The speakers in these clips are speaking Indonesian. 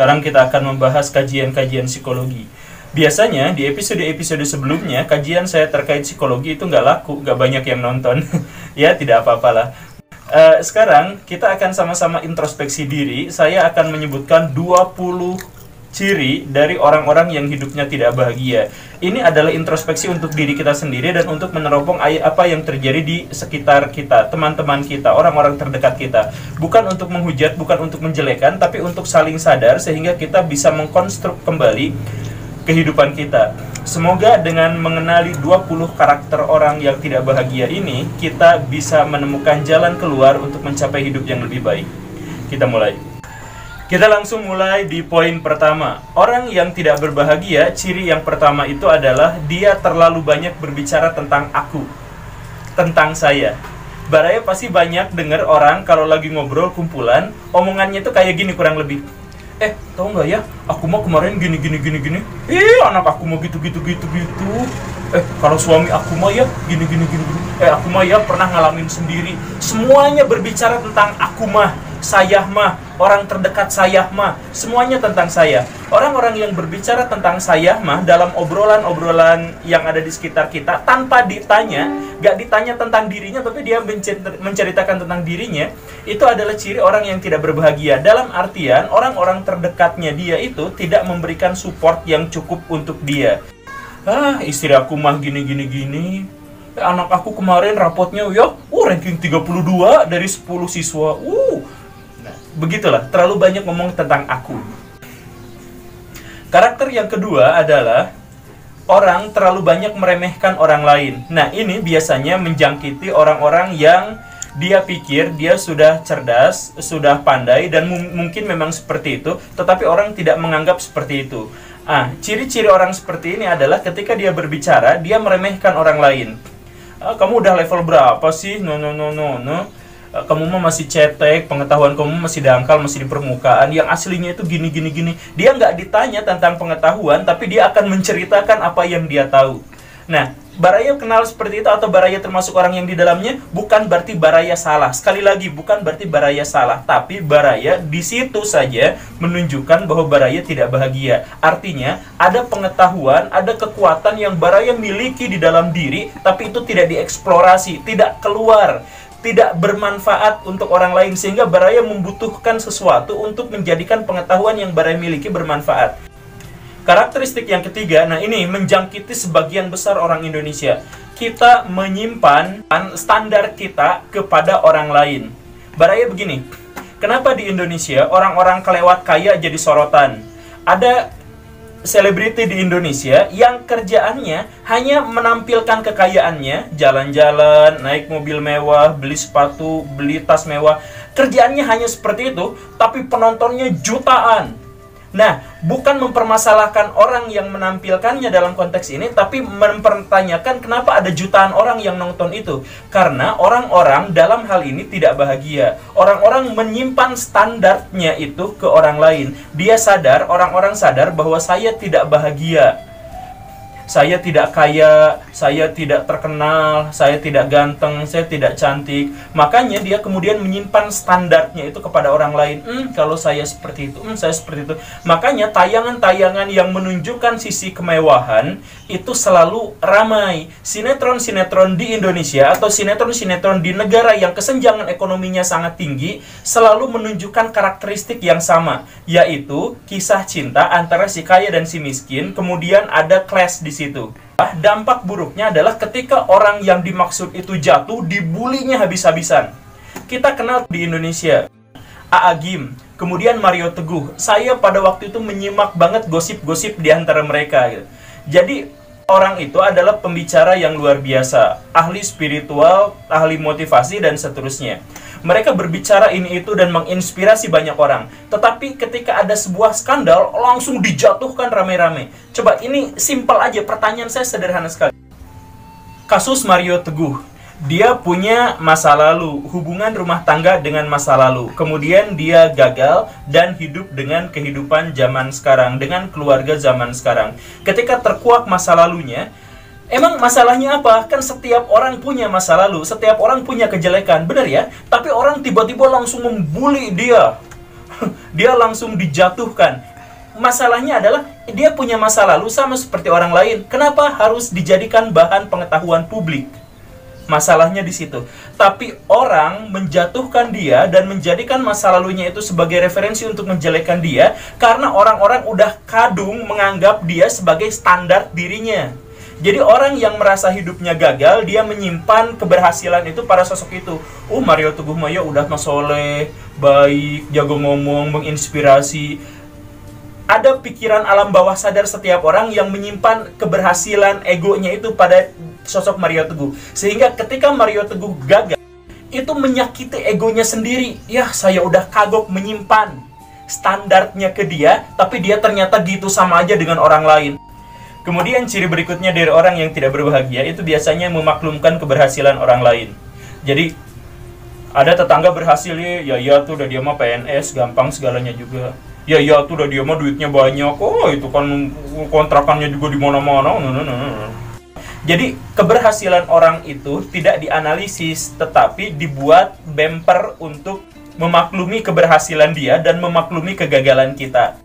Sekarang kita akan membahas kajian-kajian psikologi. Biasanya di episode-episode sebelumnya, kajian saya terkait psikologi itu nggak laku, nggak banyak yang nonton. Ya, tidak apa-apalah. Sekarang kita akan sama-sama introspeksi diri. Saya akan menyebutkan 20 ciri dari orang-orang yang hidupnya tidak bahagia. Ini adalah introspeksi untuk diri kita sendiri dan untuk meneropong apa yang terjadi di sekitar kita, teman-teman kita, orang-orang terdekat kita. Bukan untuk menghujat, bukan untuk menjelekan, tapi untuk saling sadar sehingga kita bisa mengkonstruk kembali kehidupan kita. Semoga dengan mengenali 20 karakter orang yang tidak bahagia ini, kita bisa menemukan jalan keluar untuk mencapai hidup yang lebih baik. Kita mulai. Kita langsung mulai di poin pertama. Orang yang tidak berbahagia, ciri yang pertama itu adalah dia terlalu banyak berbicara tentang aku, tentang saya. Baraya pasti banyak dengar orang kalau lagi ngobrol kumpulan, omongannya itu kayak gini kurang lebih. Tahu nggak ya? Aku mah kemarin gini. Anak aku mah gitu. Kalau suami aku mah ya gini. Aku mah ya pernah ngalamin sendiri. Semuanya berbicara tentang aku mah, saya mah, orang terdekat saya mah, semuanya tentang saya. Orang-orang yang berbicara tentang saya mah dalam obrolan-obrolan yang ada di sekitar kita tanpa ditanya, gak ditanya tentang dirinya tapi dia menceritakan tentang dirinya, itu adalah ciri orang yang tidak berbahagia. Dalam artian orang-orang terdekatnya dia itu tidak memberikan support yang cukup untuk dia. Istri aku mah gini. Anak aku kemarin rapotnya ya, ranking 32 dari 10 siswa. Begitulah, terlalu banyak ngomong tentang aku. Karakter yang kedua adalah orang terlalu banyak meremehkan orang lain. Nah, ini biasanya menjangkiti orang-orang yang dia pikir dia sudah cerdas, sudah pandai, dan mungkin memang seperti itu, tetapi orang tidak menganggap seperti itu. Ciri-ciri orang seperti ini adalah ketika dia berbicara, dia meremehkan orang lain. Kamu udah level berapa sih? No. Kamu mah masih cetek, pengetahuan kamu masih dangkal, masih di permukaan. Yang aslinya itu gini. Dia nggak ditanya tentang pengetahuan, tapi dia akan menceritakan apa yang dia tahu. Nah, Baraya kenal seperti itu atau Baraya termasuk orang yang di dalamnya, bukan berarti Baraya salah. Sekali lagi, bukan berarti Baraya salah, tapi Baraya di situ saja menunjukkan bahwa Baraya tidak bahagia. Artinya, ada pengetahuan, ada kekuatan yang Baraya miliki di dalam diri, tapi itu tidak dieksplorasi, tidak keluar, tidak bermanfaat untuk orang lain, sehingga Baraya membutuhkan sesuatu untuk menjadikan pengetahuan yang Baraya miliki bermanfaat. Karakteristik yang ketiga, ini menjangkiti sebagian besar orang Indonesia. Kita menyimpan standar kita kepada orang lain. Baraya begini, kenapa di Indonesia orang-orang kelewat kaya jadi sorotan? Ada selebriti di Indonesia yang kerjaannya hanya menampilkan kekayaannya, jalan-jalan, naik mobil mewah, beli sepatu, beli tas mewah. Kerjaannya hanya seperti itu, tapi penontonnya jutaan. Nah, bukan mempermasalahkan orang yang menampilkannya dalam konteks ini, tapi mempertanyakan kenapa ada jutaan orang yang nonton itu. Karena orang-orang dalam hal ini tidak bahagia. Orang-orang menyimpan standarnya itu ke orang lain. Dia sadar, orang-orang sadar bahwa saya tidak bahagia. Saya tidak kaya, saya tidak terkenal, saya tidak ganteng, saya tidak cantik. Makanya dia kemudian menyimpan standarnya itu kepada orang lain. Kalau saya seperti itu, saya seperti itu. Makanya tayangan-tayangan yang menunjukkan sisi kemewahan itu selalu ramai. Sinetron-sinetron di Indonesia atau sinetron-sinetron di negara yang kesenjangan ekonominya sangat tinggi selalu menunjukkan karakteristik yang sama, yaitu kisah cinta antara si kaya dan si miskin, kemudian ada clash di situ. Dampak buruknya adalah ketika orang yang dimaksud itu jatuh, dibulinya habis-habisan. Kita kenal di Indonesia A.A. Gim, kemudian Mario Teguh. Saya pada waktu itu menyimak banget gosip-gosip di antara mereka gitu. Jadi orang itu adalah pembicara yang luar biasa, ahli spiritual, ahli motivasi, dan seterusnya. Mereka berbicara ini itu dan menginspirasi banyak orang. Tetapi ketika ada sebuah skandal, langsung dijatuhkan rame-rame. Coba, ini simpel aja, pertanyaan saya sederhana sekali. Kasus Mario Teguh. Dia punya masa lalu, hubungan rumah tangga dengan masa lalu. Kemudian dia gagal dan hidup dengan kehidupan zaman sekarang, dengan keluarga zaman sekarang. Ketika terkuak masa lalunya, emang masalahnya apa? Kan setiap orang punya masa lalu, setiap orang punya kejelekan, benar ya? Tapi orang tiba-tiba langsung membuli dia. dia langsung dijatuhkan. Masalahnya adalah dia punya masa lalu sama seperti orang lain. Kenapa harus dijadikan bahan pengetahuan publik? Masalahnya di situ. Tapi orang menjatuhkan dia dan menjadikan masa lalunya itu sebagai referensi untuk menjelekkan dia karena orang-orang udah kadung menganggap dia sebagai standar dirinya. Jadi orang yang merasa hidupnya gagal, dia menyimpan keberhasilan itu pada sosok itu. Oh, Mario Teguh Maya udah soleh, baik, jago ngomong, menginspirasi. Ada pikiran alam bawah sadar setiap orang yang menyimpan keberhasilan egonya itu pada sosok Mario Teguh. Sehingga ketika Mario Teguh gagal, itu menyakiti egonya sendiri. Ya, saya udah kagok menyimpan standarnya ke dia, tapi dia ternyata gitu sama aja dengan orang lain. Kemudian ciri berikutnya dari orang yang tidak berbahagia itu biasanya memaklumkan keberhasilan orang lain. Jadi ada tetangga berhasil, ya tuh udah dia mah PNS, gampang segalanya juga. Ya tuh udah dia mah duitnya banyak. Oh, itu kan kontrakannya juga di mana-mana. Jadi keberhasilan orang itu tidak dianalisis, tetapi dibuat bumper untuk memaklumi keberhasilan dia dan memaklumi kegagalan kita.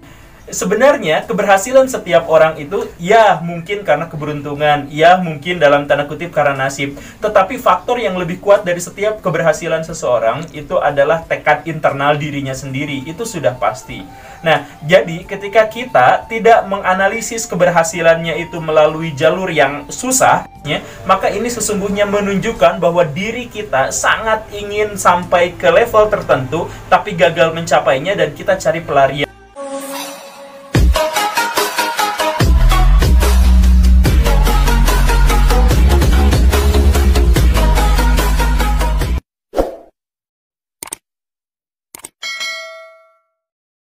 Sebenarnya keberhasilan setiap orang itu ya mungkin karena keberuntungan, ya mungkin dalam tanda kutip karena nasib. Tetapi faktor yang lebih kuat dari setiap keberhasilan seseorang itu adalah tekad internal dirinya sendiri. Itu sudah pasti. Nah, jadi ketika kita tidak menganalisis keberhasilannya itu melalui jalur yang susah, maka ini sesungguhnya menunjukkan bahwa diri kita sangat ingin sampai ke level tertentu, tapi gagal mencapainya dan kita cari pelarian.